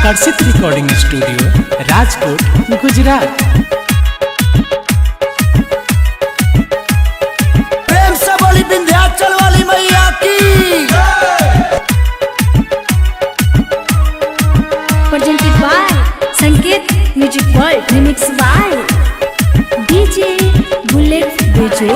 आकर्षित recording studio Rajkot Gujarat. प्रेम से बोली विंध्याचल वाली मैया की। Presented by Sanket Music World, remix by DJ Bullet Bejo।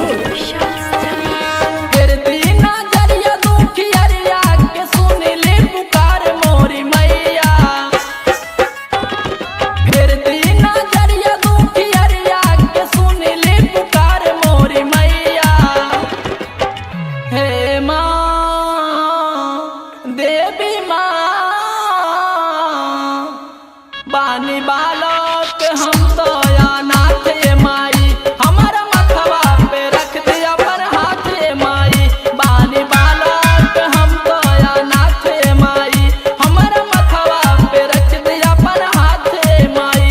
बानी बालक हम तो अनाथ माई, हमारा मथवा पे रख दिया पर हाथ माई। बानी बालक हम तो अनाथ माई, हमारा मथवा पे रख दिया पर हाथ माई।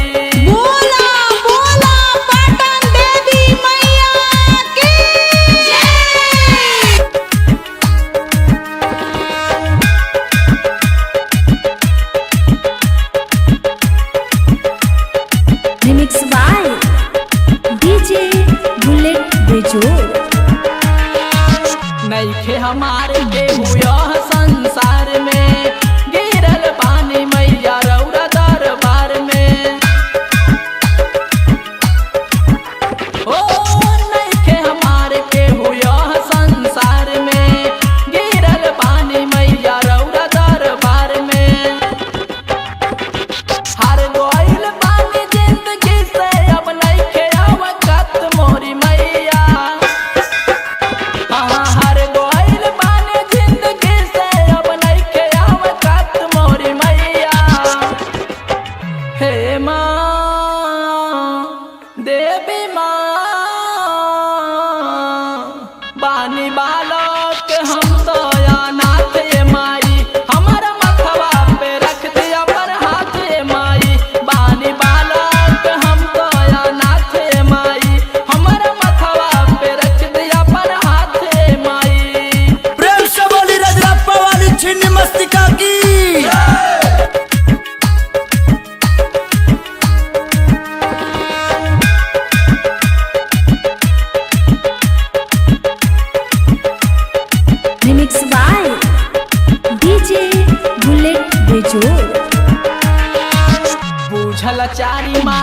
बोला बोला पाटन देवी मैया की remix by DJ Bullet Bejo। नइखे हमारे के हुआ संसार में, गिरल पानी मैया रौरा दरबार में। ओ नइखे हमारे के हुआ संसार में, गिरल पानी मैया रौरा दरबार में। हर गोइल पानी जिंदगी से अब नइखे आवत मोरी मैया। हर गोइल पानी जिंदगी से अब नइखे आवत मोरी मैया। हे माँ देवी माँ, बानी बालक हम तो अनाथ माई, हमारा मथवा पे रख दिया पर हाथ माई। बानी बालक हम तो अनाथ माई, हमारा मथवा पे रख दिया पर हाथ माई। प्रेम से बोली रजरप्पा वाली छिन्नी मस्तिका की। remix by DJ Bullet Bejo। बूझल चारी माँ